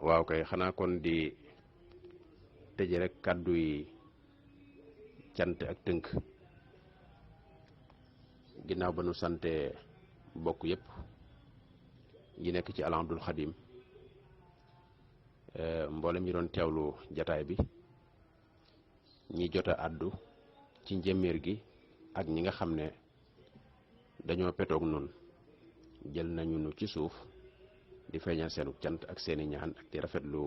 waaw kay xanaa kon di tëje rek kàddu yi cant ak tënk ginnaaw ba nu sante bokk yépp yi nekk ci Al-Hamdul Xadim mboolem ñi doon teewlu jataay bi ñi jot a àddu ci njëméer gi ak ñi nga xam ne dañoo petoog noonu jël nañu nu ci suuf di feeñal seenu cant ak seeni ñaan ak di rafetlu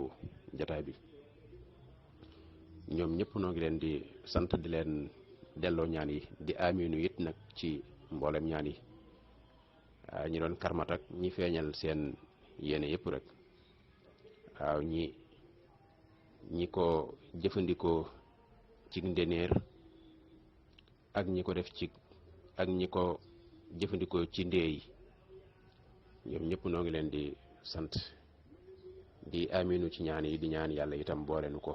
jataay bi ñoom ñëpp noo ngi leen di sant di leen delloo ñaan yi di aminu it nag ci mboolem ñaan yi ñi doon karmat ak ñi feeñal seen yéene yëpp rek waaw ñi ko jëfandikoo ci ndeneer ak ñi ko def ci ak ñi ko jëfandikoo ci ndeey ñoom ñëpp noo ngi leen di sant di aminu ci ñaan yi di ñaan yàlla itam booleenu ko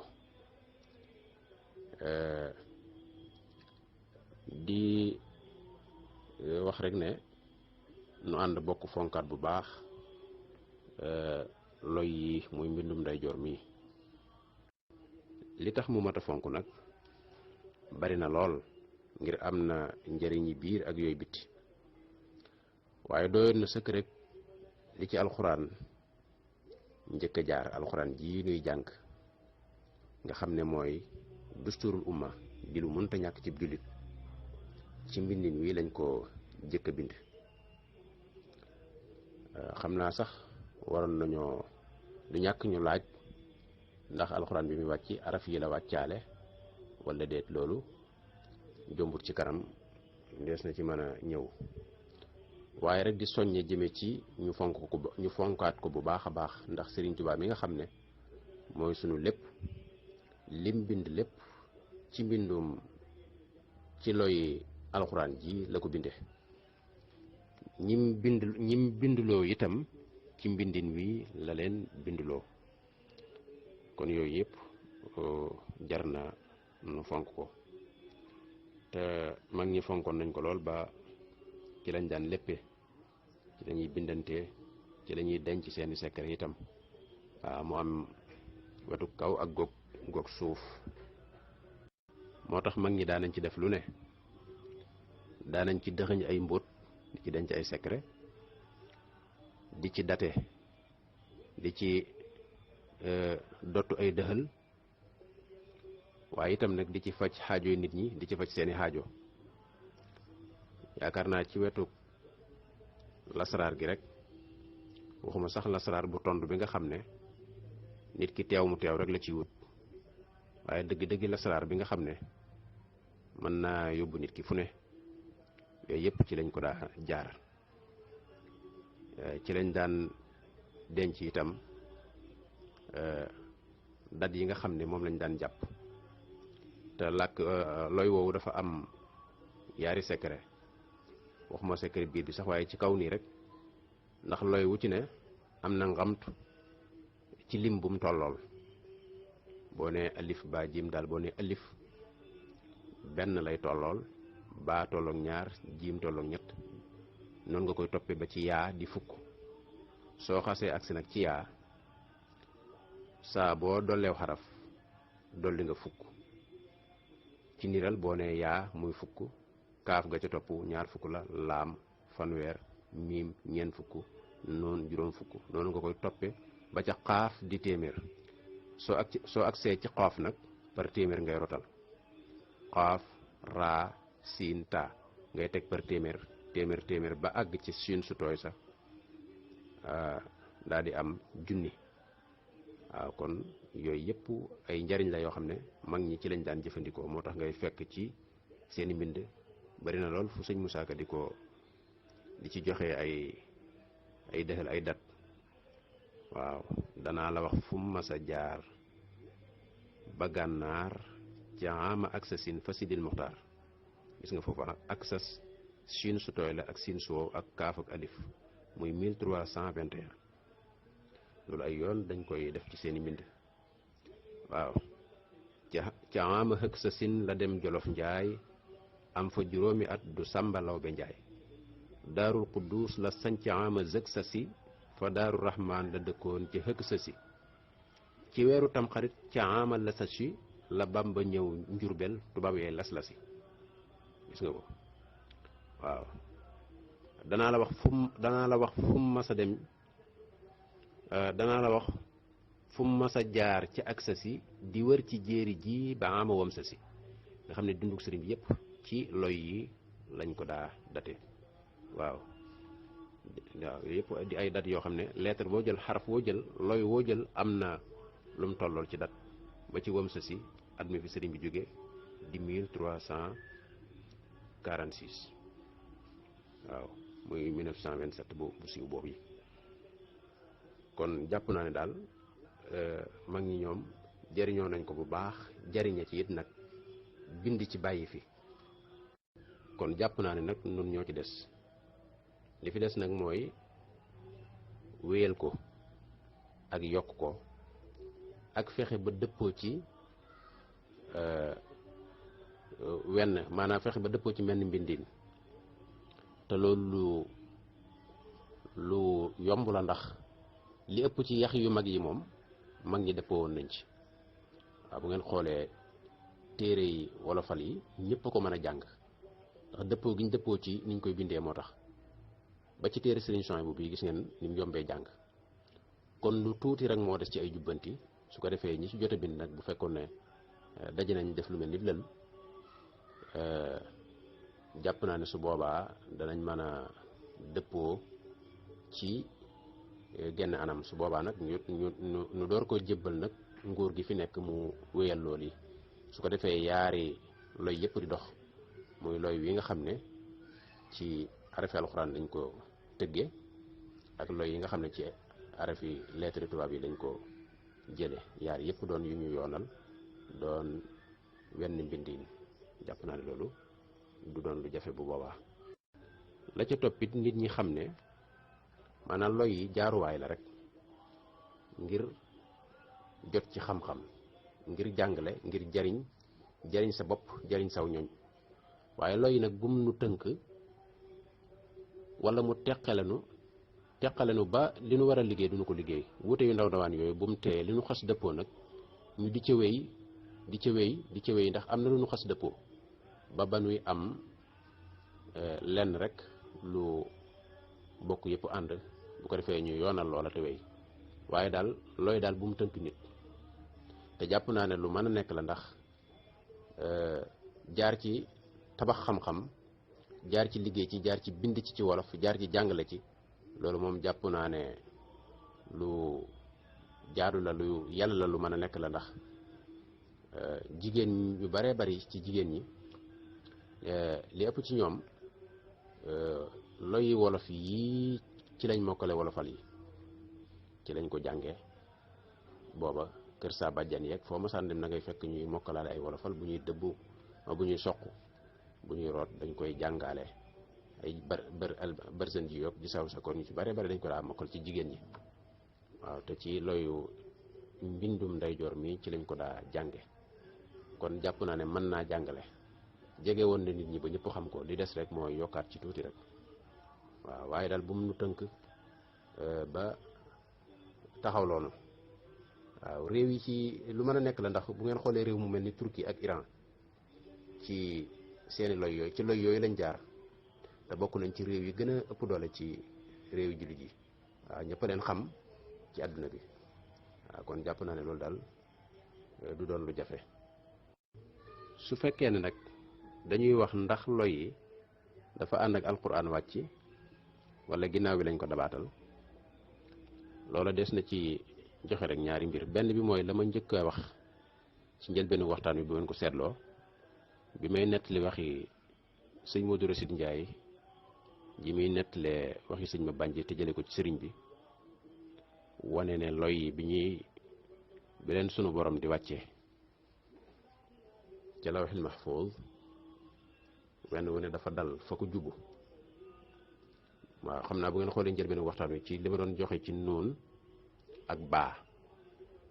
di wax rek ne nu ànd bokk fonkaat bu baax loy yi muy mbindum ndeyjoor mi li tax mu mat a fonk nag bari na lool ngir am na njëriñi biir ak yooyu biti waaye doyoon na sëkk rek li ci alxuraan njëkk a jaar alxuraan ji nuy jàng nga xam ne mooy dusturul umma di lu mënta ñàkk ci jullit ci mbindin wi lañ ko jëkk a bind xam naa sax waroon nañoo du ñàkk ñu laaj ndax alxuraan bi muy wàcc araf yi la wàccaale wala déet loolu jombut ci kanam ndees na ci mën a ñëw waaye rek di soññe jëme ci ñu fonkaat ko bu baax a baax ndax Sëriñ Tuubaa mi nga xam ne mooy sunu lépp lim bind lépp ci mbindum ci loy alxuraan ji la ko binde ñim binduloo itam ci mbindin wi la leen binduloo kon yooyu yëpp jar na nu fonk ko te mag ñi fonkoon nañ ko lool ba ci lañ daan léppe ci lañuy bindante ci lañuy denc seeni secret itam waaw mu am wetu kaw ak goog suuf moo tax mag ñi daanañ ci def lu ne daanañ ci dëxëñ ay mbóot di ci denc ay secret di ci date di ci dottu ay dëxal waaye itam nag di ci faj xaajoy nit ñi di ci faj seeni xaajo yaakaar naa ci wetu lasaraar gi rek waxuma sax lasaraar bu tond bi nga xam ne nit ki teew mu teew rek la ciy wut waaye dëgg-dëgg lasaraar bi nga xam ne mën naa yóbbu nit ki fu ne yooyu yëpp ci lañ ko daa jaar ci lañ daan denc itam dat yi nga xam ne moom lañ daan jàpp te làkk looy woowu dafa am yaari secret waxuma secret biir bi sax waaye ci kaw nii rek ndax looy wu ci ne am na ngamt ci lim bu mu tollool boo ne alif ba jim daal boo ne alif benn lay tollool baa tolloog ñaar jiim tolloog ñett noonu nga koy toppee ba ci yaa di fukk soo xasee agsi nag ci yaa saa boo dolleew xaraf dolli nga fukk ci niral boo ne yaa muy fukk kaaf ga ca topp ñaar fukk la laam fanweer miim ñeent fukk noon juróom fukk noonu nga koy toppe ba ca xaaf di téeméer soo agsee ci xaaf nag par téeméer ngay rotal xaaf raa siin taa ngay teg par téeméer ba àgg ci siin su tooy sax daal di am junni waaw kon yooyu yëpp ay njariñ la yoo xam ne mag ñi ci lañ daan jëfandikoo moo tax ngay fekk ci seeni mbind bari na lool fu sëñ Musaa Ka di ci joxe ay dexal ay dat waaw danaa la wax fu mu mas a jaar ba gànnaar ci ama ak sa sin fa sidil muxtaar gis nga foofu ak sas siin su tooy la ak siin su wow ak kaaf ak alif muy 1321 loolu ay yoon dañ koy def ci seeni mbind waaw ca ama hëkk sa sin la dem jolof njaay am fa juróomi at du sàmbalaw be njaay daarul quddus la sanc ama zëg sa si fa daaru rahmaan la dëkkoon ci hëkk sa si ci weeru tamxarit ca amal la sachi la Bamba ñëw Njurbel tubaab yee las-lasi gis nga ko waaw danaa la wax fu mu mas a dem danaa la wax fu mu mas a jaar ci ak sasi di wër ci jéeri ji ba ama wam sasi nga xam ne dunduk sëriñ bi yëpp ci loy yi lañ ko daa date waaw yëpp di ay dat yoo xam ne lettre boo jël xaraf woo jël loy woo jël am na lu mu tollool ci dat ba ci wam sasi at mi fi sëriñ bi jóge di 1346 waaw muy 1927 bu siiw boobu yi kon jàpp naa ne daal mag ñi ñoom jariñoo nañ ko bu baax jariñe ci it nag bind ci bàyyi fi kon jàpp naa ne nag nun ñoo ci des li fi des nag mooy wéyal ko ak yokk ko ak fexe ba dëppoo ci maanaam fexe ba dëppoo ci menn mbindin te loolu lu yomb la ndax li ëpp ci yax yu mag yi moom mag ñi dëppoo woon nañ ci waaw bu ngeen xoolee téere yi wolofal yi ñëpp a ko mën a jàng ndax dëppoo gi ñu dëppoo ci niñ koy bindee moo tax ba ci téere Sëriñ Souhaïbou bii gis ngeen ni mu yombee jàng kon lu tuuti rek moo des ci ay jubbanti su ko defee ñi ci jot a bind nag bu fekkoon ne daje nañ def lu mel ni lël jàpp naa ne su boobaa danañ mën a dëppoo ci genn anam su boobaa nag ñu door ko jébbal nag nguur gi fi nekk mu wéyal lool yi su ko defee yaari loy yëpp di dox muy loy wi nga xam ne ci arafi alxuraan dañ ko tëgge ak loy yi nga xam ne ci arafi lettre tubaab yi dañ ko jële yaar yëpp doon yu ñu yoonal doon wenn mbindiin jàpp naa ne loolu du doon lu jafe bu boobaa la ca toppit nit ñi xam ne maanaam loy yi jaaruwaay la rek ngir jot ci xam-xam ngir jàngale ngir jariñ sa bopp jariñ saw ñooñ waaye loy yi nag bum nu tënk wala mu teqalenu ba li nu war a liggéey duñu ko liggéey wuute yu ndaw ndawaan yooyu bu mu tee li nu xas dëppoo nag ñu di ca wéy ndax am na lu nu xas dëppoo ba nuy am lenn rek lu bokk yëpp ànd bu ko defee ñu yoonal loola te wéy waaye daal looy daal bu mu tënk nit te jàpp naa ne lu mën a nekk la ndax jaar ci tabax xam-xam jaar ci liggéey ci jaar ci bind ci wolof jaar ci jàngale ci loolu moom jàpp naa ne lu jaadu la lu yàlla la lu mën a nekk la ndax jigéen ñu baree bari ci jigéen ñi li ëpp ci ñoom loyi wolof yi ci lañ mokkale wolofal yi ci lañ ko jàngee booba kër saa bàjjan yeeg foo ma saan dem na ngay fekk ñuy mokkalaale ay wolofal bu ñuy dëbbu bu ñuy soq bu ñuy root dañ koy jàngaale ay bërsen ji yokk di saw sa kon ñu ci bare bare dañ ko daa mokkal ci jigéen ñi waaw te ci loyu mbindum ndeyjoor mi ci lañ ko daa jànge kon jàpp naa ne mën naa jàngale jege woon na nit ñi ba ñëpp xam ko li des rek mooy yokkaat ci tuuti rek waaw waaye daal bu mu nu tënk ba taxaw loonu waaw réew yi ci lu mën a nekk la ndax bu ngeen xoolee réew mu mel ni Turquie ak Iran ci seeni loy yooyu ci loy yooyu lañ jaar te bokk nañ ci réew yi gën a ëpp doole ci réew yi jullit yi waaw ñëpp leen xam ci àdduna bi waaw kon jàpp naa ne loolu daal du doon lu jafe su fekkee ne nag dañuy wax ndax loy yi dafa ànd ak alquran wàcc wala ginnaaw bi lañ ko dabaatal loola des na ci joxe rek ñaari mbir benn bi mooy la ma njëkk a wax ci njëlbeenu waxtaan wi bu ngeen ko seetloo bi may nettali waxi sëñ Modou Racide Ndiaye ji muy nettalee waxi sëñ ma bànji te jële ko ci sëriñ bi wane ne loy yi bi leen sunu borom di wàccee ca lawhil mahfuz wenn wu ne dafa dal fa ko jubu waaw xam naa bu ngeen xoolee njëlbeenu waxtaan wi ci li ma doon joxe ci nuun ak baa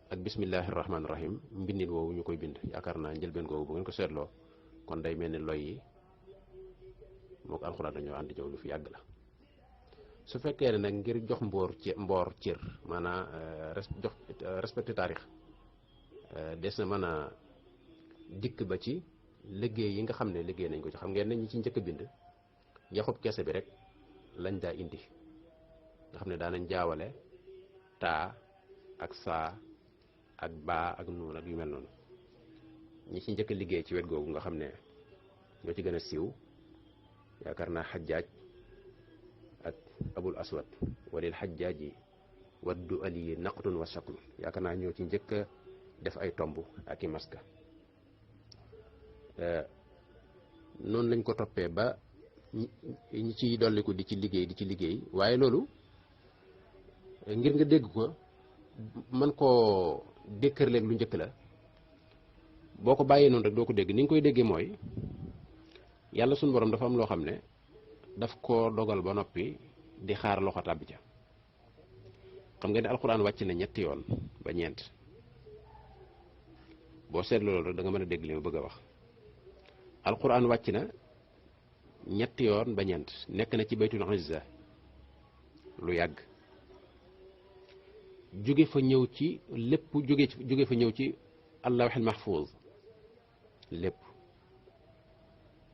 ak bismillahi rahmaani rahim mbindin woowu ñu koy bind yaakaar naa njëlbeen googu bu ngeen ko seetloo kon day mel ni loy yi moo ko alxuraan dañoo ànd jaw lu fi yàgg la su fekkee ne nag ngir jox mboor cër maanaam jox respecté taarix des na mën a dikk ba ci liggéey yi nga xam ne liggéey nañ ko ci. xam ngeen ne ñi ci njëkk a bind yaxub kese bi rek lañ daa indi nga xam ne daanañ jaawale taa ak saa ak baa ak nuun ak yu mel noonu. ñi ci njëkk a liggéey ci wet googu nga xam ne ñoo ci gën a siiw yaakaar naa xajjaaj ak abul aswad walil xajjaaji waddu ali naqtun wa shakl yaakaar naa ñoo ci njëkk a def ay tomb ak i maska. noonu lañ ko toppee ba ñi ciy dolliku di ci liggéey waaye loolu ngir nga dégg ko man koo dékkërleeg lu njëkk la boo ko bàyyee noonu rek doo ko dégg. ni nga koy déggee mooy yàlla suñu borom dafa am loo xam ne daf ko dogal ba noppi di xaar loxo tàbbi ca. xam nga ne alxuraan wàcc na ñetti yoon ba ñeent boo seetloo loolu rek da nga mën a dégg li ma bëgg a wax. alxuraan wàcc na ñetti yoon ba ñeent nekk na ci baytul izza lu yàgg jóge fa ñëw ci lépp jóge fa ñëw ci allahul mahfuz lépp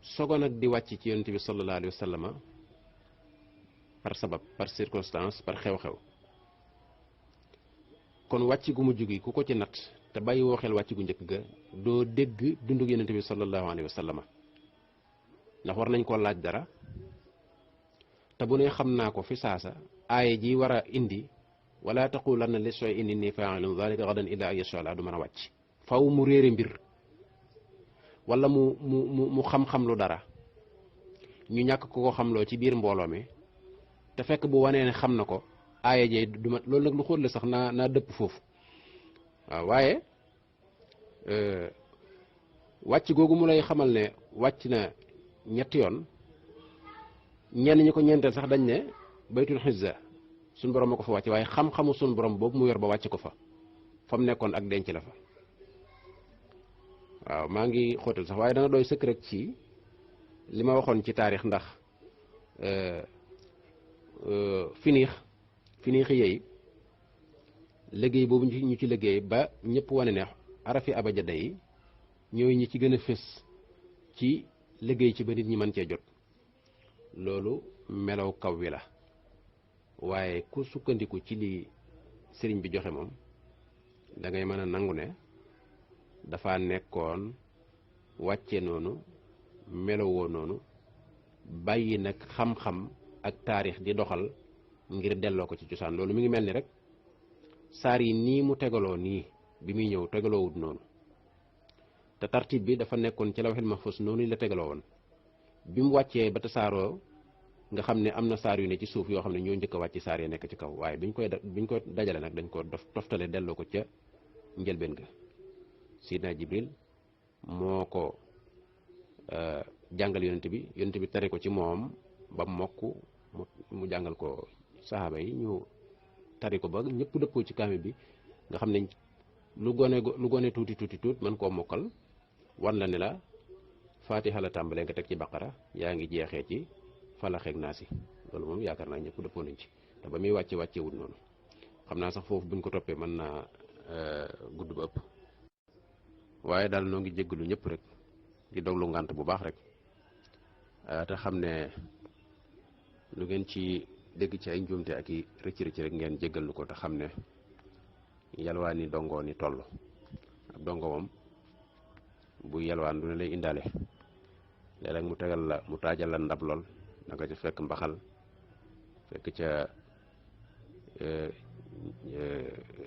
sogo nag di wàcc ci yonent bi sallallahu alayhi wa sallama par sabab par circonstance par xew-xew. kon wàcc gu mujj gi ku ko ci natt te bàyyi woo xel wàcc gu njëkk ga doo dégg dundug yonent bi sallallahu alayhi wa sallama ndax war nañ koo laaj dara te bu ne xam naa ko fi saasa aaya ji war a indi wala taqulanna li shay'in inni fa'ilun dhalika ghadan illa an yasha Allah du mën a wàcc. faw mu réere mbir wala mu xam-xam lu dara ñu ñàkk ko xamloo ci biir mbooloo mi te fekk bu wanee ne xam na ko aaya jee du ma loolu nag lu xóot la sax naa dëpp foofu. waaw waaye wàcc googu mu lay xamal ne wàcc na ñetti yoon ñenn ñi ko ñeenteel sax dañ ne baytul xizza suñ borom ma ko fa wàcc waaye xam-xamu suñ borom boobu mu yor ba wàcc ko fa mu nekkoon ak denc la fa. waaw maa ngi xóotal sax waaye dana doy sëkk rek ci li ma waxoon ci taarix ndax finiix yeey liggéey boobu ñu ci liggéey ba ñëpp wane ne arafi abajada yi ñooy ñi ci gën a fës ci liggéey ci ba nit ñi mën cee jot. loolu melaw kaw wi la waaye ku sukkandiku ci li sëriñ bi joxe moom da ngay mën a nangu ne dafa nekkoon wàcce noonu melowoo noonu bàyyi nag xam-xam ak taarix di doxal ngir delloo ko ci cosaan. loolu mi ngi mel ni rek saar yi nii mu tegaloo nii bi muy ñëw tegaloowut noonu te tartib bi dafa nekkoon ci lawhil mahfuz noonu la tegaloo woon. bi mu wàccee ba tasaaroo nga xam ne am na saar yu ne ci suuf yoo xam ne ñoo njëkk a wàcc saar yi nekk ci kaw waaye biñ ko dajale nag dañ ko toftale delloo ko ca njëlbeen ga. Sidna Jibril moo ko jàngal yonent bi tare ko ci moom ba mokk mu jàngal ko saxaaba yi ñu tari ko ba ñëpp dëppoo ci kaamil bi nga xam ne lu gone tuuti mën koo mokkal wan la ne la Fatiha la tàmbalee nga teg ci baqara yaa ngi jeexee ci falaxeeg naasi. loolu moom yaakaar naa ñëpp dëppoo nañ ci te ba muy wàcce wut noonu. xam naa sax foofu buñ ko toppee mën naa gudd ba ëpp waaye daal noo ngi jéggalu ñëpp rek di doglu ngànt bu baax rek te xam ne lu ngeen ci dégg ci ay njuumte ak i rëcc rek ngeen jéggal nu ko te xam ne yalwaan ni dongoo ni toll. ab dongo moom bu yalwaan du ne lay indaale léeg-léeg mu taajal la ndab lool da nga ca fekk mbaxal fekk ca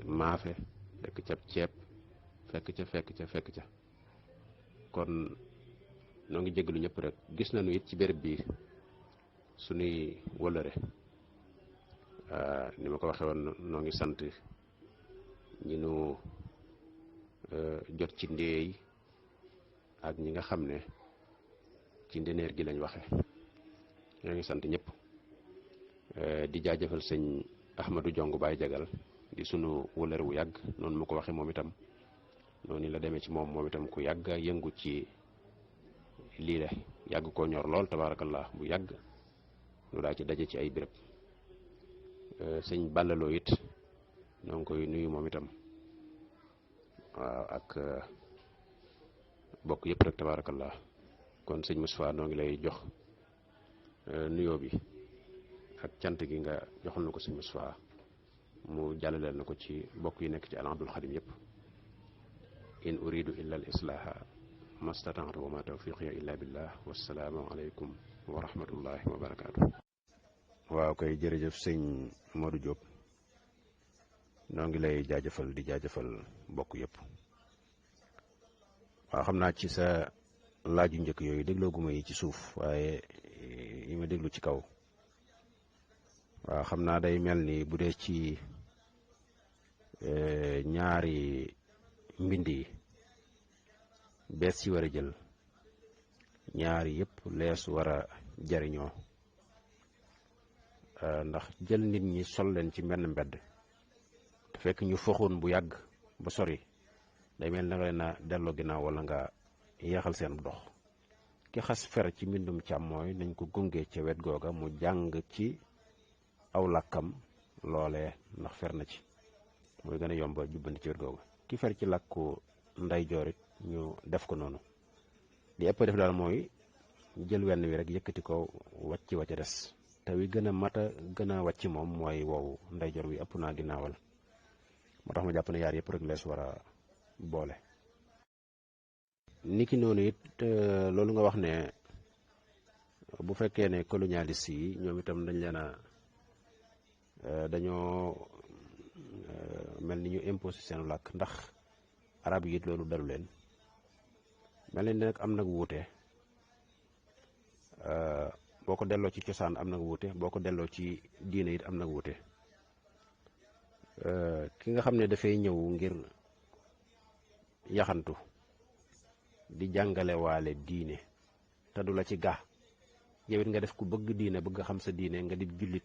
maafe fekk ca ceeb fekk ca kon noo ngi jéggalu ñëpp rek. gis nañu it ci béréb bi suñuy wëlëre ni ma ko waxee woon noo ngi sant ñi nu jot ci ndéey ak ñi nga xam ne ci ndeneer gi lañ waxe ñoo ngi sant ñëpp di jaajëfal sëñ Ahmadou Jong Baye Jagal di sunu wëlëre wu yàgg noonu ma ko waxee moom itam noonu la demee ci moom itam ku yàgg yëngu ci lii la yàgg koo ñor lool tabaarakallah bu yàgg lu daa ci daje ci ay béréb. sëñ Ballaloo it ñoo ngi koy nuyu moom itam waaw ak bokk yëpp rek tabaarakallah. kon sëñ Moustapha noo ngi lay jox nuyoo bi ak cant gi nga joxal na ko sëñ Moustapha mu jàllaleel na ko ci bokk yi nekk ci Al Abdul Xadim yëpp. in uridu illa al islaha mastata'tu wa ma tawfiqiya illa billah wassalaamu aleykum wa rahmatullahi wa barakaatu. waaw kay jërëjëf sëñ Modou Diop noo ngi lay jaajëfal di jaajëfal bokk yëpp. waaw xam naa ci sa laaju njëkk yooyu dégloo guma yi ci suuf waaye yi ma déglu ci kaw waaw xam naa day mel ni bu dee ci ñaari mbind yi bees ci war a jël ñaari yëpp lees war a jariñoo ndax jël nit ñi sol leen ci menn mbedd te fekk ñu foxoon bu yàgg ba sori day mel na nga leen a delloo ginnaaw wala nga yeexal seen dox. ki xas fer ci mbindum càmmooy nañ ko gunge ca wet googa mu jàng ci aw làkkam loolee ndax fer na ci mooy gën a yomba jubbanti ci wet googa. ki fer ci làkku ndeyjoor it ñu def ko noonu. li ëpp def daal mooy jël wenn wi rek yëkkati ko wàcc wa ca des te wi gën a mata gën a wàcc moom mooy woowu ndeyjoor wi ëpp naa ginnaawal moo tax ma jàpp ne yaar yëpp rek lees war a boole. niki noonu it loolu nga wax ne bu fekkee ne colonialiste yi ñoom itam dañ leen a dañoo mel ni ñu imposé seen làkk ndax arab yi it loolu dalu leen mel ni nag am nag wuute boo ko delloo ci cosaan am nag wuute boo ko delloo ci diine it am nag wuute. ki nga xam ne dafay ñëw ngir yaxantu di jàngale waale diine te du la ci ga yow it nga def ku bëgg diine bëgg xam sa diine nga di jullit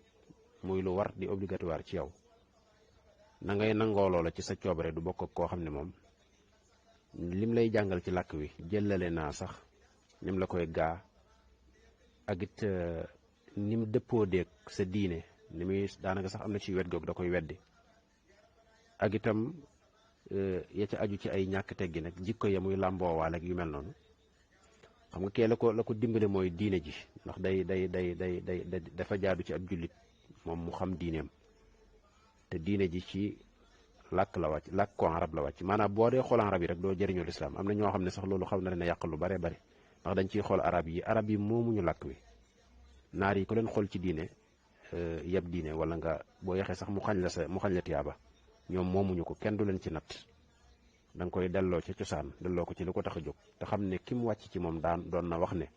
muy lu war di obligatoire ci yow na ngay nangoo loola ci sa coobare du bokk ak koo xam ne moom lim lay jàngal ci làkk wi jëlale naa sax nim la koy gaa ak it nim dëppoo deeg sa diine ni muy daanaka sax am na ci wet goog da koy weddi ak itam ya ca aju ci ay ñàkk teggi nag jikko ya muy làmboowaale ak yu mel noonu xam nga kee la ko dimbale mooy diine ji ndax day dafa jaadu ci ab jullit moom mu xam diineem te diine ji ci làkk la wàcc làkk ko arab la wàcc maanaam boo dee xool arab yi rek doo jëriñoo lislaam am na ñoo xam ne sax loolu xaw na leen a yàq lu bare bare ndax dañ ciy xool arab yi moomuñu làkk wi naar yi ko leen xool ci diine yeb diine wala nga boo yaxee sax mu xañ la tiyaaba ñoom moomuñu ko kenn du leen ci natt da nga koy delloo ca cosaan delloo ko ci li ko tax a jóg te xam ne ki mu wàcc ci moom doon na wax ne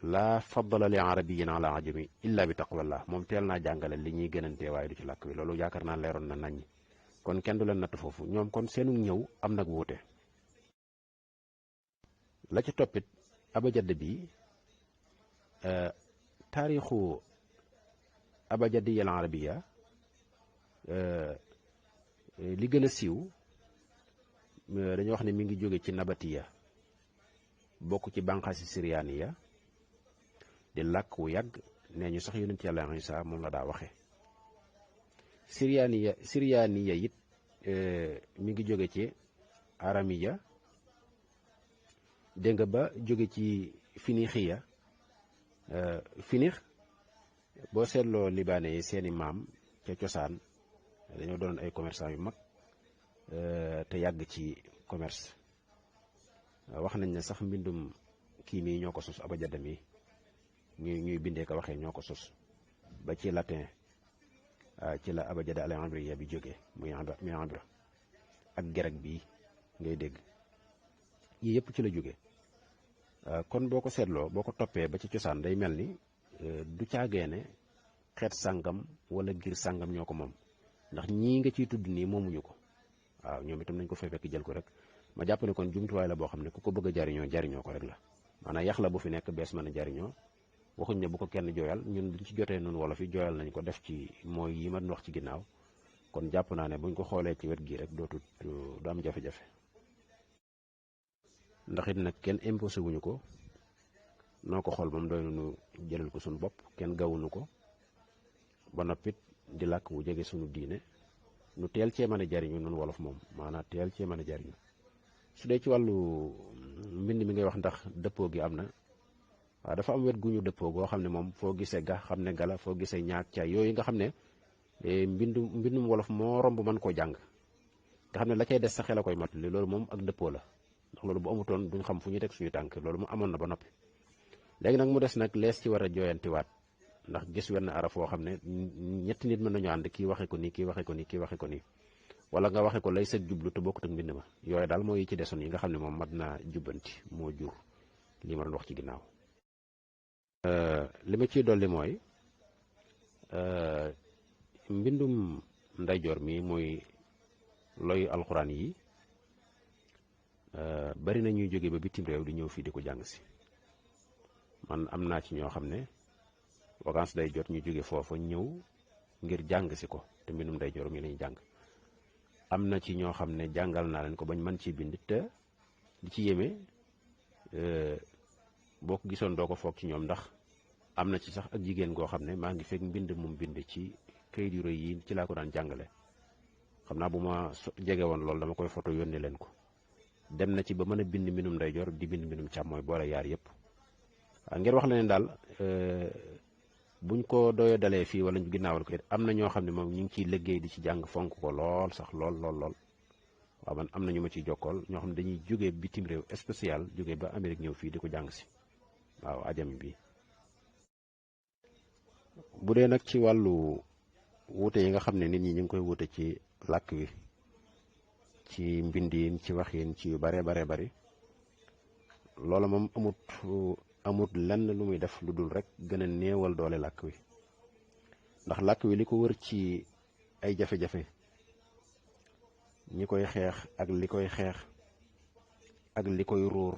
laa faddala li arabiyin ala ajami illa bi taqwallah moom teel naa jàngale li ñuy gënantee waaye du ci làkk wi loolu yaakaar naa leeroon na naññi kon kenn du leen natt foofu ñoom kon seenu ñëw am nag wuute. la ci toppit abajad bi taarixu abajadiya al arabiya li gën a siiw dañoo wax ne mi ngi jóge ci nabatiya bokk ci bànqaasi siriyaaniya di làkk wu yàgg nee ñu sax yonent yàlla Isaa moom la daa waxe siriyaaniya it mi ngi jóge ci aramiya dégg nga ba jóge ci finixiya finix boo seetloo libaane yi seeni maam ca cosaan dañoo doon ay commerçant yu mag te yàgg ci commerce wax nañ ne sax mbindum kii mii ñoo ko sos abajada mi ñuy bindee ko waxee ñoo ko sos ba ci latin ci la abajada al ibriya bi jógee muy ibra ak grec bi ngay dégg yii yëpp ci la jóge kon boo ko seetloo boo ko toppee ba ci cosaan day mel ni du caageene xeet sàngam wala giir sàngam ñoo ko moom ndax ñii nga ciy tudd nii moomuñu ko waaw ñoom itam nañ ko fay fekk jël ko rek ma jàpp ne kon jumtuwaay la boo xam ne ku ko bëgg a jariñoo ko rek la maanaam yax la bu fi nekk bees mën a jariñoo waxuñ ne bu ko kenn jooyal ñun buñ ci jotee noonu wolof yi jooyal nañ ko def ci mooy yi ma wax ci ginnaaw kon jàpp naa ne buñ ko xoolee ci wet gi rek du am jafe-jafe ndax it nag kenn imposé wuñu ko noo ko xool moom doy nu jëlal ko suñu bopp kenn gawuñu ko ba noppit di làkk wu jege suñu diine nu teel cee mën a jariñu nun wolof moom maanaam teel cee mën a jariñu. su dee ci wàllu mbind mi ngay wax ndax dëppoo gi am na waaw dafa am wet gu ñu dëppoo goo xam ne moom foo gisee ga xam ne gala foo gisee ñaak caay yooyu nga xam ne mbindum wolof moo romb mën koo jàng nga xam ne la cay des sa xel a koy mottali loolu moom ak dëppoo la ndax loolu bu amutoon duñ xam fu ñu teg suñu tànk loolu mu amoon na ba noppi. léegi nag mu des nag lees ci war a jooyantiwaat ndax gis wenn araf foo xam ne ñetti nit mën nañu ànd kii waxe ko nii kii waxe ko nii kii waxe ko nii wala nga waxe ko lay sëg jublu te bokkut ak mbind ma yooyu daal mooy yi ci desoon yi nga xam ne moom mat naa jubbanti moo jur li ma doon wax ci ginnaaw. li ma ciy dolli mooy mbindum ndeyjoor mi muy loyu alxuraan yi bari na ñuy jóge ba bitim réew di ñëw fii di ko jàng si. man am naa ci ñoo xam ne vacances day jot ñu jóge foofa ñëw ngir jàng si ko te mbindum ndeyjoor mi lañuy jàng. am na ci ñoo xam ne jàngal naa leen ko bañ mën ci bind te di ci yéeme boo ko gisoon doo ko foog ci ñoom ndax am na ci sax ak jigéen goo xam ne maa ngi fekk mbind mum bind ci kayit yu rëy yi ci laa ko daan jàngale. xam naa bu ma jege woon loolu dama koy photo yónnee leen ko dem na ci ba mën a bind mbindum ndeyjoor di bind mbindum càmmooñ boole yaar yëpp. waaw ngir wax la ne daal buñ ko doyo dalee fii wala ñu ginnaawal ko it am na ñoo xam ne moom ñu ngi ciy liggéey di ci jàng fonk ko lool sax lool. waaw man am na ñu ma ciy jokkool ñoo xam ne dañuy jógee bitim réew spécial jógee ba Amérique ñëw fii di ko jàng si waaw ajami bi. bu dee nag ci wàllu wuute yi nga xam ne nit ñi ñu ngi koy wuute ci làkk wi ci mbindiin ci waxiin ci yu bare bari loola moom amut lenn lu muy def lu dul rek gën a néewal doole làkk wi ndax làkk wi li ko wër ci ay jafe-jafe ñi koy xeex ak li koy xeex ak li koy ruur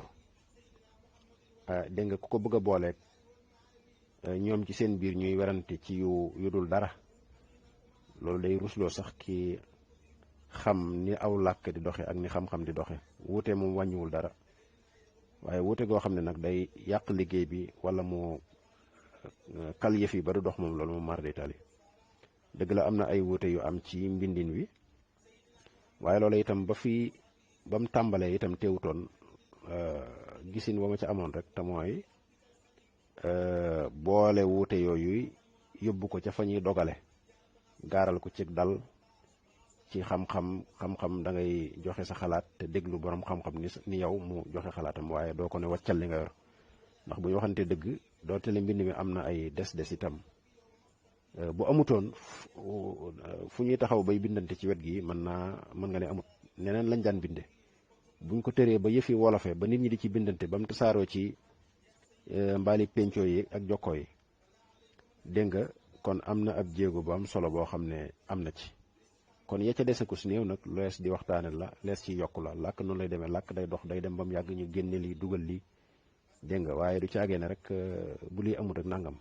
dégg nga ku ko bëgg a booleeg ñoom ci seen biir ñuy werante ci yu dul dara loolu day rusloo sax ki xam ni aw làkk di doxe ak ni xam-xam di doxe wuute moom wàññiwul dara waaye wuute goo xam ne nag day yàq liggéey bi wala mu kal yëf yi ba du dox moom loolu moom mar d'Italie dëgg la am na ay wuute yu am ci mbindin wi waaye loolu itam ba mu tàmbalee itam teewutoon gisin wa ma ca amoon rek te mooy boole wuute yooyu yóbbu ko ca fa ñuy dogale gaaral ko ci dal ci xam-xam da ngay joxe sa xalaat te déglu borom xam-xam ni yow mu joxe xalaatam waaye doo ko ne wàccal li nga yor ndax bu ñu waxante dëgg doonte le mbind mi am na ay des itam bu amutoon fu ñuy taxaw bay bindante ci wet gi mën nga ne amut neneen lañ daan binde buñ ko tëree ba yëfi wolofe ba nit ñi di ci bindante ba mu tasaaroo ci mbaali pencoo yi ak jokkoo yi dégg nga kon am na ab jéego bu am solo boo xam ne am na ci kon ya ca dese ko su néew nag lees di waxtaane la lees ci yokku la làkk noonu lay demee làkk day dox day dem ba mu yàgg ñu génne lii dugal lii dégg nga waaye du caagee ne rek bu lii amut ak nangam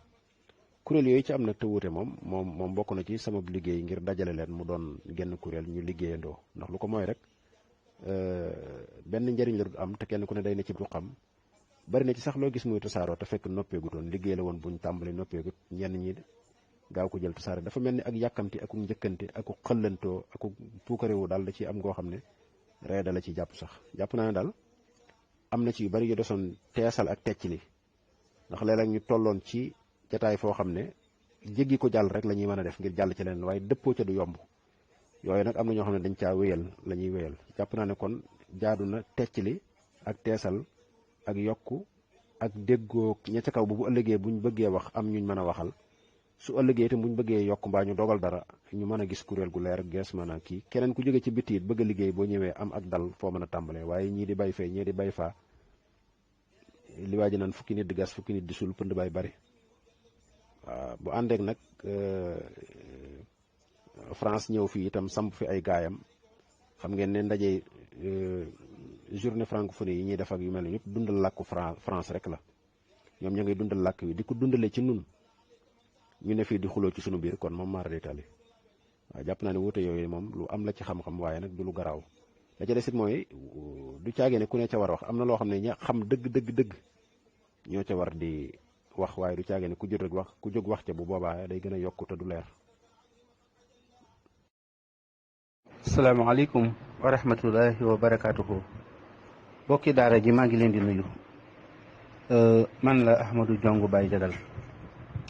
kuréel yooyu ci am nag te wuute moom bokk na ci sama liggéey ngir dajale leen mu doon genn kuréel ñu liggéeyandoo ndax lu ko mooy rek benn njëriñ la du am te kenn ku ne day ne ci du xam bari na ci sax loo gis muy tasaaroo te fekk noppeegutoon liggéey la woon buñ tàmbali noppeegut ñenn ñi gaaw ko jël tasaare dafa mel ni ak yàkkamti aku njëkkante aku xëllantoo aku puukarewu daal da ci am goo xam ne ree da la ci jàpp sax jàpp naa ne daal am na ci yu bari yu desoon teesal ak tecc li ndax léeg-léeg ñu tolloon ci jataay foo xam ne jéggi ko jàll rek la ñuy mën a def ngir jàll ci leen waaye dëppoo ca du yomb yooyu nag am na ñoo xam ne dañ caa wéyal la ñuy wéyal jàpp naa ne kon jaadu na tecc li ak teesal ak yokku ak déggoo ña ca kaw bu ëllëgee buñ bëggee wax am ñuñ mën a waxal su ëllëgee itam buñ bëggee yokk mbaa ñu dogal dara ñu mën a gis kuréel gu leer gees mën a kii keneen ku jóge ci bitti it bëgg a liggéey boo ñëwee am ak dal foo mën a tàmbalee waaye ñii di bay fee ñii di bay faa li waa ji naan fukki nit di gas fukki nit di sul pënd bay bari waaw bu àndeek nag France ñëw fii itam samp fi ay gaayam xam ngeen ne ndaje journée francophonie yi ñuy def ak yu mel ne yëpp dundal làkku France rek la ñoom ña ngay dundal làkk wi di ko dundale ci nun ñu ne fii di xuloo ci sunu biir kon moom maar d'Italie waaw jàpp naa ne wuute yooyu moom lu am la ci xam-xam waaye nag du lu garaaw la ca desit mooy du caagee ne ku ne ca war a wax am na loo xam ne ña xam dëgg ñoo ca war di wax waaye du caagee ne ku jóg wax ca bu boobaa day gën a yokku te du leer asalaamaaleykum wa rahmatullahi wa barakaatuhu. bokki daara ji maa ngi leen di nuyu. man la Ahmadou Diongue Baye Jadal.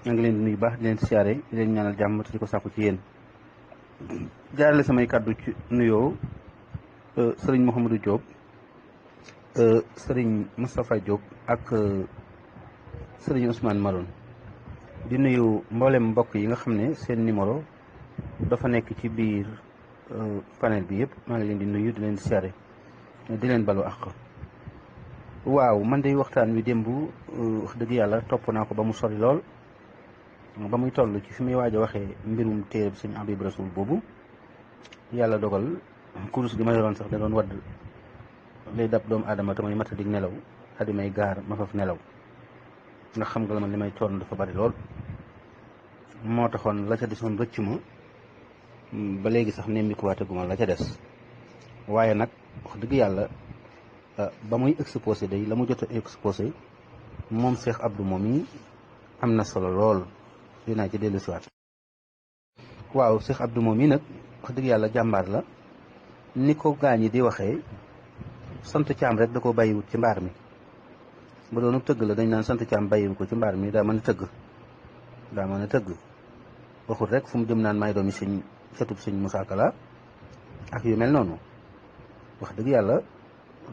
maa ngi leen di nuyu baax di leen siyaare di leen ñaanal jàmm te di ko sàkku ci yéen. jaarale samay kàddu ci nuyoo sëriñ Mouhamadou Diop, sëriñ Moustapha Diop ak sëriñ Ousmane Maroon. di nuyu mboolem mbokk yi nga xam ne seen numéro dafa nekk ci biir panel bi yëpp. maa ngi leen di nuyu di leen siyaare di leen balu àq. waaw man de waxtaan wi démb wax dëgg yàlla topp naa ko ba mu sori lool, ba muy toll ci fi muy waaj a waxee mbirum téere bi sëñ Habib Rasoul boobu. yàlla dogal kurus gi ma yoroon sax da doon wadd lay dab doomu aadama te may mata dig nelaw adi may gaar ma faf nelaw, ndax xam nga la man li may toon dafa bari lool. moo taxoon la ca desoon rëcc ma ba léegi sax nemmikuwaataguma la ca des. waaye nag wax dëgg yàlla ba muy exposé day la mu jot a exposé moom Cheikh Abdou moom yi am na solo lool, dinaa ci dellu siwaat. waaw Cheikh Abdou moom yi nag wax dëgg yàlla jàmbaar la, ni ko gaañ yi di waxee sant caam rek da ko bàyyiwut ci mbaar mi. ba doonu tëgg la dañ naan sant caam bàyyiwu ko ci mbaar mi, daa mën a tëgg waxut rek fu mu jëm naan may doomi sëñ setub sëñ Moussa Kala ak yu mel noonu. wax dëgg yàlla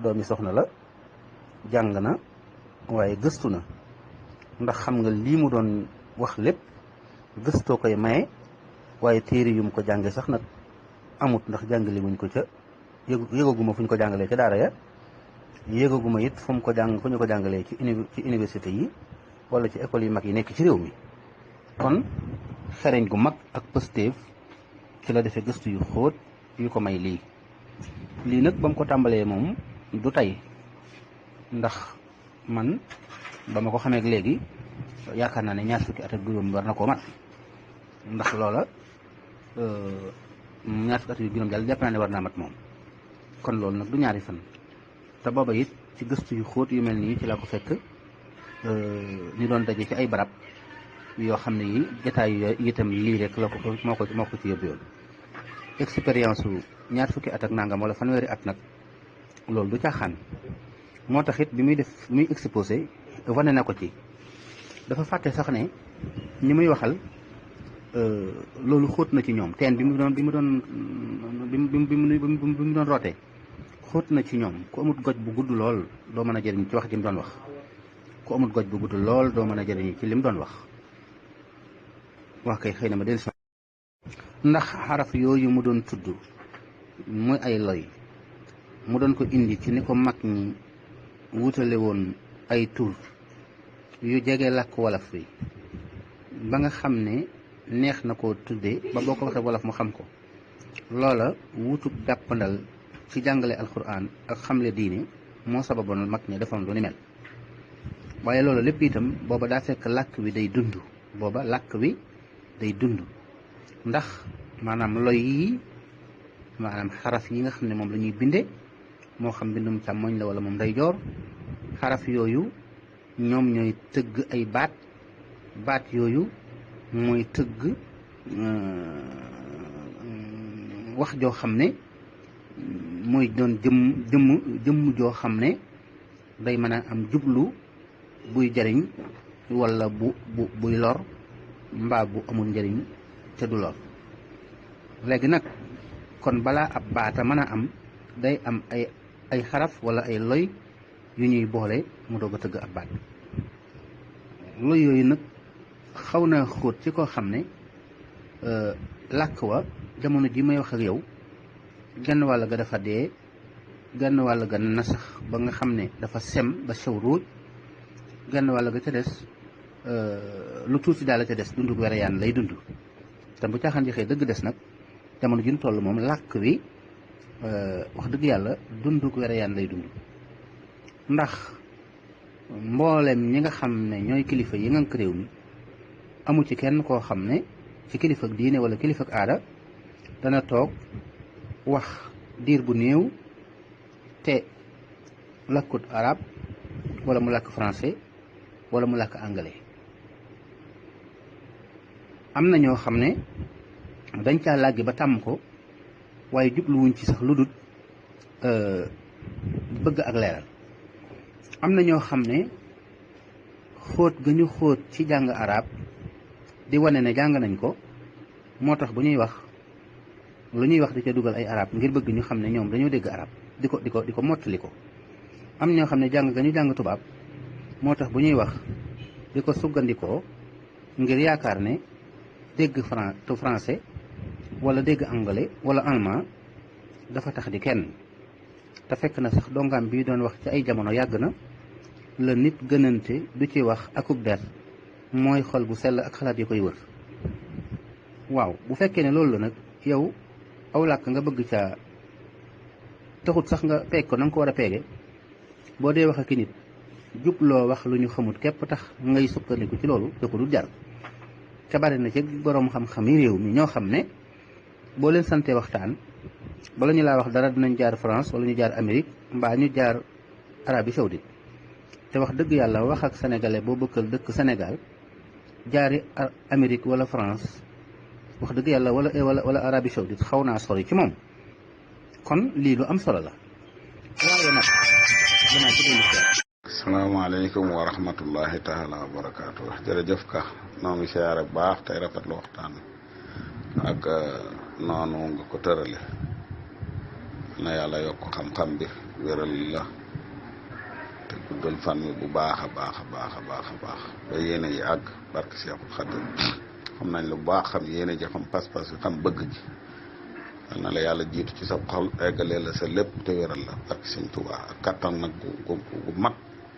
doomi soxna la, jàng na waaye gëstu na, ndax xam nga lii mu doon wax lépp gëstoo koy maye. waaye téere yum ko jànge sax nag amut, ndax jàngale wuñ ko ca yëgaguma fu ñu ko jàngalee ca daara ya, yëgaguma it fu ñu ko jàngalee ci université yi wala ci école yu mag yi nekk ci réew mi. kon xereñ gu mag ak pëstéef ci la defee gëstu yu xóot yu ko may lii nag ba mu ko tàmbalee moom du tey, ndax man ba ma ko xamee léegi yaakaar naa ne 20 fukki at ak juróom war na koo mat, ndax loola 20 fukki at yu juróom daal jàpp naa ne war naa mat moom. kon loolu nag du ñaari fan, te booba it ci gëstu yu xóot yu mel nii ci la ko fekk ñu doon daje ci ay barab yoo xam ne yi jataay yu itam lii rek la ko moo ko ci yóbbu yoon. expérience su 20 fukki at ak nangam wala fanweeri at nag loolu du caaxaan. moo tax it bi muy exposé wane na ko ci, dafa fàtte sax ne ñi muy waxal loolu xóot na ci ñoom. teen bi mu doon rootee xóot na ci ñoom. ku amut goj bu gudd lool doo mën a jëriñ ci wax ji mu doon wax. ku amut goj bu gudd lool doo mën a jëriñ ci li mu doon wax. wax kay xëy na ma dellusi, ndax xaraf yooyu mu doon tudd muy ay loy mu doon ko indi ci ni ko mag ñi wutale woon ay tur yu jege làkk wolof wi ba nga xam ne neex na koo tudde ba boo ko waxee wolof mu xam ko. loola wutub jàppandal ci jàngale alquran ak xamle diine moo sababoon mag ñi defoon lu ni mel. waaye loolu lépp itam booba daa fekk làkk wi day dund. ndax maanaam loy yi maanaam xaraf yi nga xam ne moom la ñuy binde moo xam bindum càmmoñ la wala moom ndeyjoor, xaraf yooyu ñoom ñooy tëgg ay baat yooyu mooy tëgg wax joo xam ne mooy doon jëmm joo xam ne day mën a am jublu buy jariñ wala buy lor mbaa bu amul njëriñ te du lor. léegi nag kon balaa ab baata mën a am day am ay xaraf wala ay loy yu ñuy boole mu doog a tëgg ab baat. loy yooyu nag xaw na xóot ci koo xam ne làkk wa jamono ji may wax ak yow genn wàll ga dafa dee, genn wàll ga nasax ba nga xam ne dafa sem ba sew ruuj, genn wàll ga ca des lu tuuti daal la ca des dundu wereyaan lay dund. te bu caaxaan ji xëy dëgg des nag jamono ji ñu toll moom làkk wi wax dëgg yàlla dundu wereyaan lay dund. ndax mboolem ñi nga xam ne ñooy kilifa yi ngànk réew mi amu ci kenn koo xam ne ci kilifa ak diine wala kilifa ak aada dana toog wax diir bu néew te làkkut arab wala mu làkk français wala mu làkk anglais. am na ñoo xam ne dañ caa làggi ba tàmm ko waaye jubluwuñ ci sax lu dul bëgg ak leeral. am na ñoo xam ne xóot ga ñu xóot ci jàng arab di wane ne jàng nañ ko moo tax bu ñuy wax lu ñuy wax di ca dugal ay arab ngir bëgg ñu xam ne ñoom dañoo dégg arab di ko mottali ko. am ñoo xam ne jàng ga ñu jàng tubaab moo tax bu ñuy wax di ko suggandikoo ngir yaakaar ne dégg français wala dégg anglais wala allemand dafa tax di kenn. te fekk na sax dongaam bi doon wax ci ay jamono yàgg na la nit gënante du ci wax akub der mooy xol bu sell ak xalaat yi koy wër. waaw bu fekkee ne loolu la nag yow aw làkk nga bëgg ca taxut sax nga peeg ko na nga ko war a peege boo dee wax ak nit jubloo wax lu ñu xamut képp tax ngay sukkandiku ci loolu da ko du jar. te bari na ci boroom xam-xam yi réew mi ñoo xam ne boo leen santee waxtaan bala ñu laa wax dara dinañ jaar France wala ñu jaar Amérique mbaa ñu jaar Arabie Saoudite. te wax dëgg yàlla wax ak sénégalais boo bëkkal dëkk Sénégal jaari Amérique wala France wax dëgg yàlla wala Arabie Saoudite xaw naa sori ci moom. kon lii lu am solo la. waaye nag dinaa ci dellu si. asalaamaaleykum wa rahmatullahi taala wa barakaatu. jërëjëf ka noo ngi siyaare bu baax tey rafetlu waxtaan ak noonu nga ko tërale na yàlla yokk xam-xam bi wéral la te guddal fan wi bu baax a baax a baax a baax a baax ba yéene yi àgg barke Seexul Xadim xam nañ lu baax xam yéene ji xam pas-pas yi xam bëgg ji yal na la yàlla jiitu ci sa xol eggalee la sa lépp te wéral la barke Sëñ Tuubaa ak kattan nag gu mat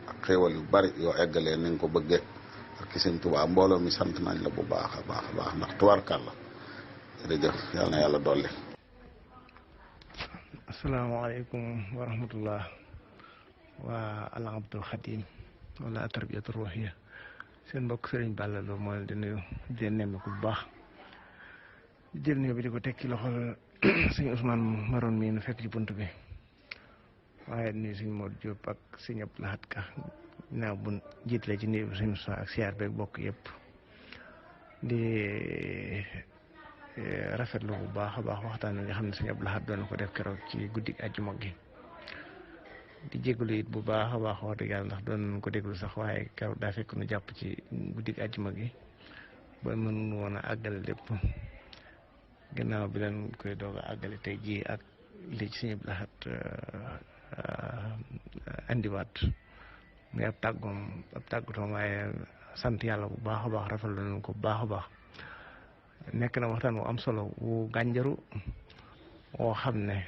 ak xéewal yu bari yoo eggalee ni nga ko bëggee barke Sëñ Tuubaa mbooloo mi sant nañ la bu baax a baax a baax ndax tubaarkàlla jërëjëf yal na yàlla dolli. asalaamaaleykum wa rahmatullah waa Al Abdul Xadim wala tarbiyatu ruhiya seen mbokk Sëriñ Balla Lo moo leen di nuyu di leen nemmeeku bu baax jël nuyu bi di ko teg ci loxol sëñ Ousmane Maroon mii nu fekk ci bunt bi waaye nuyu sëñ Modou Diop ak sëñ Abdou Lahad Ka ginnaaw bu jiitlee ci nuyu sëñ Moussa ak siyaar beeg bokk yëpp di rafetlu bu baax a baax waxtaan wi nga xam ne sëñ Abdou Lahad doon ko def keroog ci guddik àjjuma gi di jégalu it bu baax a baax wax dëgg yàlla ndax doon ko déglu sax waaye keroog daa fekk nu jàpp ci guddik àjjuma gi ba mënu woon a àggale lépp ginnaaw bi leen koy doog a àggale tey jii ak li ci sëñ Abdou Lahad andiwaat muy ab tàggatoom waaye sant yàlla bu baax a baax rafetlu nañu ko bu baax a baax. nekk na waxtaan wu am solo wu gànjaru woo xam ne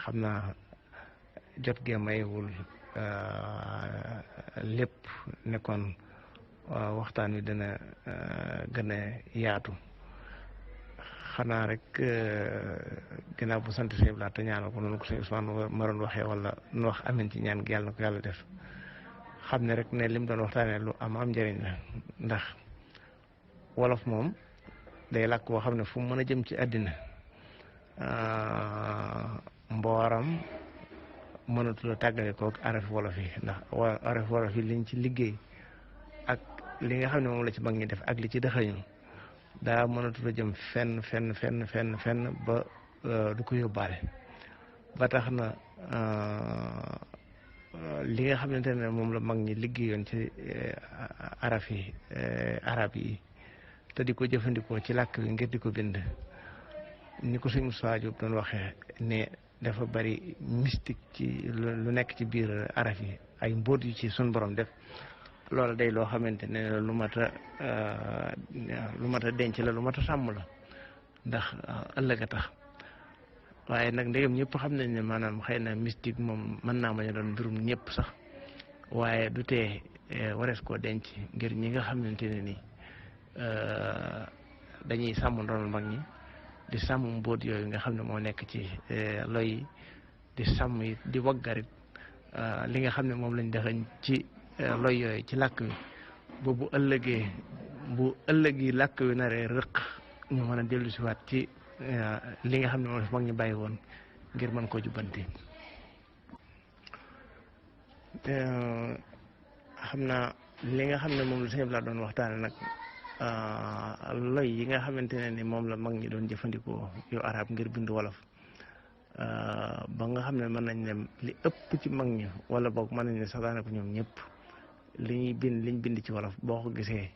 xam naa jot gee maywul lépp nekkoon waxtaan wi dina gën a yaatu xanaa rek ginnaaw bu sant sëñ Abdou Lahad te ñaanal ko noonu ko sëñ Ousmane Maroon waxee wala nu wax amin ci ñaan gi yàlla na ko yàlla def xam ne rek ne lim doon waxtaanee lu am njëriñ la ndax wolof moom day làkk boo xam ne fu mu mën a jëm ci àddina mbooram mënatul a tàggale kook araf wolof yi ndax araf wolof yi liñ ci liggéey ak li nga xam ne moom la ci mag ñi def ak li ci dëxañu daa mënatul a jëm fenn ba du ko yóbbaale ba tax na li nga xamante ne moom la mag ñi liggéeyoon ci arab yi te di ko jëfandikoo ci làkk wi ngir di ko bind ni ko sëñ Moussa Diop doon waxee ne dafa bari mystique ci lu nekk ci biir araf yi ay mbóot yu ci sun borom def loolu day loo xamante ne lu mat a denc la lu mat a sàmm la ndax ëllëg a tax waaye nag ndegam ñëpp xam nañ ne maanaam xëy na mystique moom mën naa bañ a doon mbirum ñëpp sax waaye du tee warees koo denc ngir ñi nga xamante ne nii dañuy sàmm ndonal mag ñi di sàmm mbóot yooyu nga xam ne moo nekk ci loy di sàmm it di waggarit li nga xam ne moom lañ dexañ ci loy yooyu ci làkk wi ba bu ëllëgi làkk wi naree rëq ñu mën a dellu siwaat ci li nga xam ne moom la mag ñi bàyyi woon ngir mën koo jubbanti xam naa li nga xam ne moom la sëñ Abdou Lahad doon waxtaane nag loy yi nga xamante ne ni moom la mag ñi doon jëfandikoo yu arab ngir bind wolof ba nga xam ne mën nañ ne li ëpp ci mag ñi wala boog mën nañ ne sax daanaka ñoom ñëpp liñ bind ci wolof boo ko gisee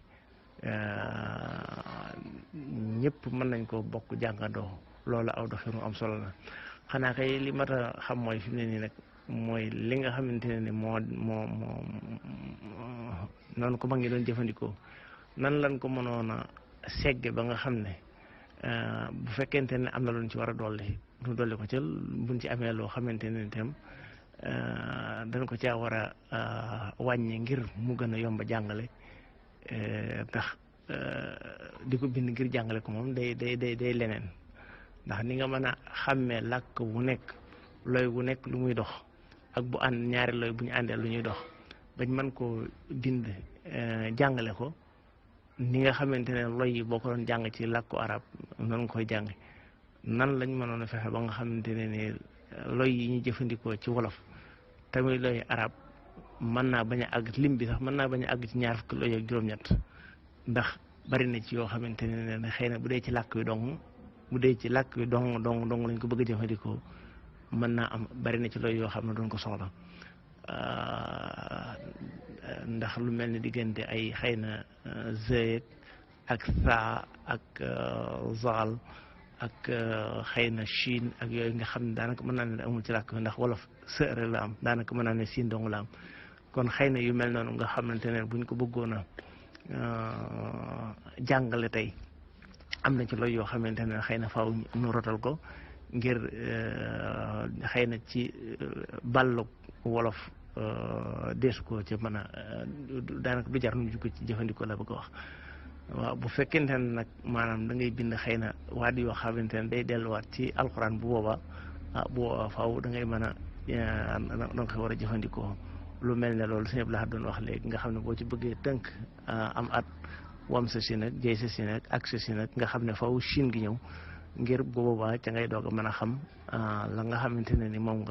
ñëpp mën nañ ko bokk jàngandoo loolu aw doxinu am solo la xanaa kay li mat a xam mooy fi mu ne nii nag mooy li nga xamante ne ni moo noonu ko mag ñi doon jëfandikoo nan lañ ko mënoon a segge ba nga xam ne bu fekkente ne am na luñ ci war a dolli ñu dolli ko ca buñ ci amee loo xamante ne itam dañ ko caa war a wàññi ngir mu gën a yomb a jàngale ndax di ko bind ngir jàngale ko moom day leneen ndax ni nga mën a xàmmee làkk wu nekk looy wu nekk lu muy dox ak bu ànd ñaari looy bu ñu àndee lu ñuy dox bañ mën koo bind jàngale ko ni nga xamante ne loy yi boo ko doon jàng ci làkku arab noonu nga koy jàng nan lañ mënoon a fexe ba nga xamante ne ni loy yi ñu jëfandikoo ci wolof tamit loy arab mën naa bañ a àgg lim bi sax mën naa bañ a àgg ci ñaar fukki loy ak juróom-ñett ndax bari na ci yoo xamante ne xëy na bu dee ci làkk wi dong lañ ko bëgg a jëfandikoo mën naa am bari na ci loy yoo xam ne doon ko soxla ndax lu mel ni diggante ay xëy na zayet ak saa ak zaal ak xëy na Chine ak yooyu nga xam ne daanaka mën naa ne amul ci làkk ndax wolof sëre la am daanaka mën naa ne siin dong la am kon xëy na yu mel noonu nga xamante ne buñ ko bëggoon a jàngale tey am na ci loolu yoo xamante ne xëy na faaw nu rotal ko ngir xëy na ci ballug wolof deesu ko ci mën a daanaka du jar nu ko ci jëfandikoo la bëgg a wax waaw bu fekkente ne nag maanaam da ngay bind xëy na waat yoo xamante ne day delluwaat ci alxuraan bu boobaa faaw da ngay mën a da nga koy war a jëfandikoo lu mel ne loolu sëñ Abdou doon wax léegi nga xam ne boo ci bëggee tënk am at wam sa si nag jëy sa si nag ak sa si nag nga xam ne faaw Chine gi ñëw ngir bu boobaa ca ngay doog a mën a xam la nga xamante ne ni moom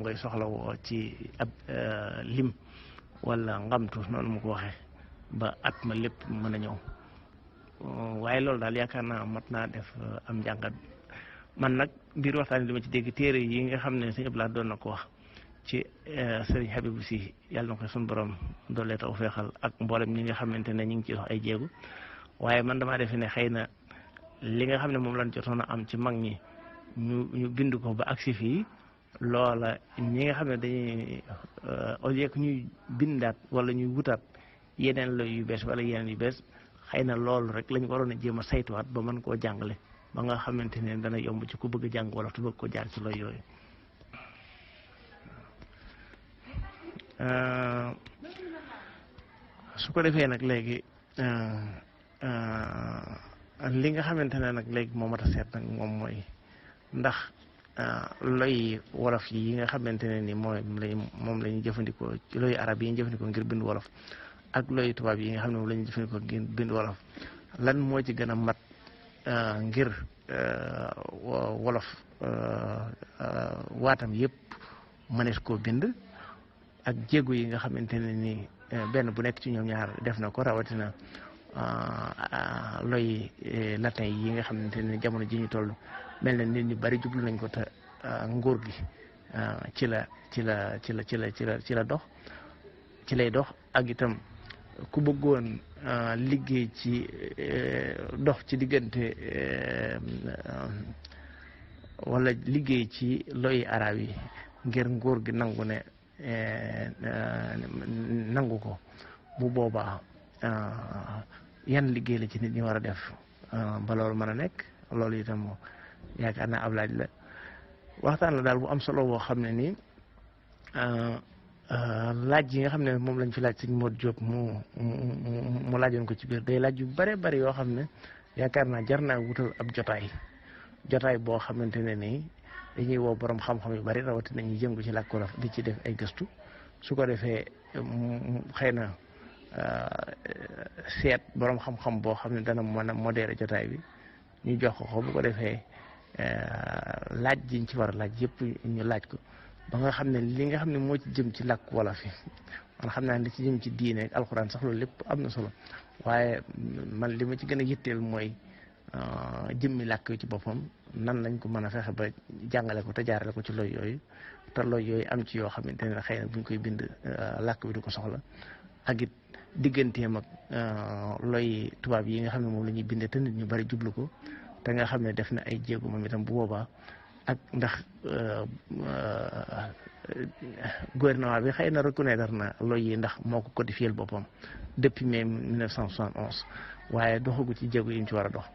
ngay soxla woo ci ab lim wala ngamtu noonu mu ko waxee ba at ma lépp mën a ñëw waaye loolu daal yaakaar naa mat naa def am njàngat man nag biir waxtaan li ma ci dégg téere yi nga xam ne sëñ Abdou doon na ko wax ci sëriñ Habibou Sy yàlla na ko suñu borom doole taw feexal ak mboolem ñi nga xamante ne ñu ngi ci dox ay jéegu waaye man damaa defe ne xëy na li nga xam ne moom lañ jotoon a am ci mag ñi ñu bind ko ba agsi fii loola ñi nga xam ne dañuy au lieu que ñuy bindaat wala ñuy wutaat yeneen la yu bees wala yeneen yu bees xëy na loolu rek lañ waroon a jéem a saytuwaat ba mën koo jàngale ba nga xamante ne dana yomb ci ku bëgg a jàng wala te bëgg ko jaar ci loolu yooyu su ko defee nag léegi li nga xamante ne nag léegi moo mat a seet nag moom mooy ndax loy wolof yi nga xamante ne ni moom la ñuy jëfandikoo ci loyu arab yi ñu jëfandikoo ngir bind wolof ak loyu tubaab yi nga xam ne moom la ñuy jëfandikoo ngir bind wolof lan moo ci gën a mat ngir wolof waatam yëpp mënees koo bind ak jéego yi nga xamante ne ni benn bu nekk ci ñoom ñaar def na ko rawatina loy latin yi nga xamante ne jamono ji ñu toll mel na nit ñu bari jublu nañ ko te nguur gi ci lay dox ak itam ku bëggoon liggéey ci dox ci diggante wala liggéey ci loy arab yi ngir nguur gi nangu ne nangu ko bu boobaa yan liggéey la ci nit ñi war a def ba loolu mën a nekk loolu itam yaakaar naa ab laaj la waxtaan la daal bu am solo boo xam ne nii laaj yi nga xam ne moom lañ fi laaj sëñ Modou Diop mu laajoon ko ci biir day laaj yu bare bari yoo xam ne yaakaar naa jar naa wutal ab jotaay boo xamante ne nii dañuy woo borom xam-xam yu bari rawatina ñuy yëngu ci làkku wolof di ci def ay gëstu su ko defee xëy na seet borom xam-xam boo xam ne dana mën a modéré jotaay bi ñu jox ko bu ko defee laaj jiñ ci war a laaj yëpp ñu laaj ko ba nga xam ne li nga xam ne moo ci jëm ci làkk wolof yi man xam naa li ci jëm ci diine ak alxuraan sax loolu lépp am na solo waaye man li ma ci gën a yitteel mooy jëmmi làkk wi ci boppam nan lañ ko mën a fexe ba jàngale ko te jaarale ko ci loy yooyu te loy yooyu am ci yoo xamante ne xëy na buñ koy bind làkk bi du ko soxla ak it digganteem ak loy tubaab yi nga xam ne moom la ñuy bindee te nit ñu bari jublu ko te nga xam ne def na ay jéego moom itam bu boobaa ak ndax gouvernement bi xëy na reconnaître na loy yi ndax moo ko codifié boppam depuis mai 1971 waaye doxagu ci jéego yi ñu ci war a dox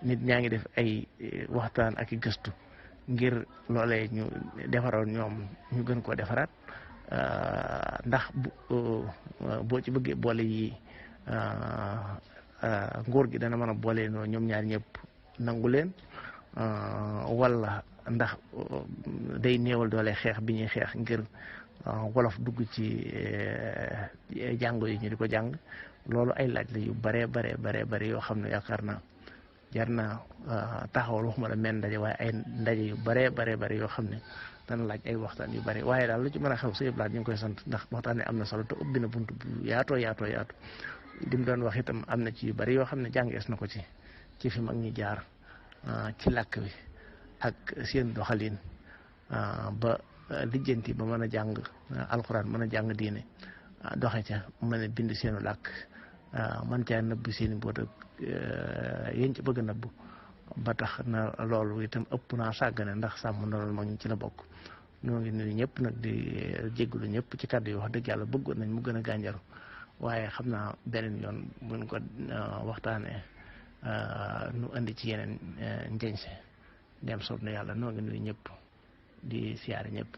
nit ñaa ngi def ay waxtaan ak i gëstu ngir loolee ñu defaroon ñoom ñu gën koo defaraat ndax boo ci bëggee boole yi nguur gi dana mën a boole noo ñoom ñaar ñëpp nangu leen wala ndax day néewal doole xeex bi ñuy xeex ngir wolof dugg ci jàngo yi ñu di ko jàng loolu ay laaj la yu bare yoo xam ne yaakaar naa jar na taxawal waxuma la men ndaje waaye ay ndaje yu bare yoo xam ne dana laaj ay waxtaan yu bare waaye daal lu ci mën a xew sa yëpp laaj ñu ngi koy sant ndax waxtaan am na solo te ubbi na bunt bu yaatoo li mu doon wax itam am na ci yu bari yoo xam ne jàngees na ko ci fi mag ñi jaar ci làkk wi ak seen doxalin ba lijjanti ba mën a jàng alxuraan mën a jàng diine doxe ca mën a bind seenu làkk man caa nëbb seeni mboot ak yéen ci bëgg a nëbb ba tax na loolu itam ëpp naa sàggane ndax sàmm na loolu mag ñi ci la bokk ñoo ngi nuyu ñëpp nag di jégalu ñëpp ci kàddu yi wax dëgg yàlla bëggoon nañ mu gën a gànjaru waaye xam naa beneen yoon buñ ko waxtaanee nu indi ci yeneen njeñse dem soob na yàlla noo ngi nuyu ñëpp di siyaare ñëpp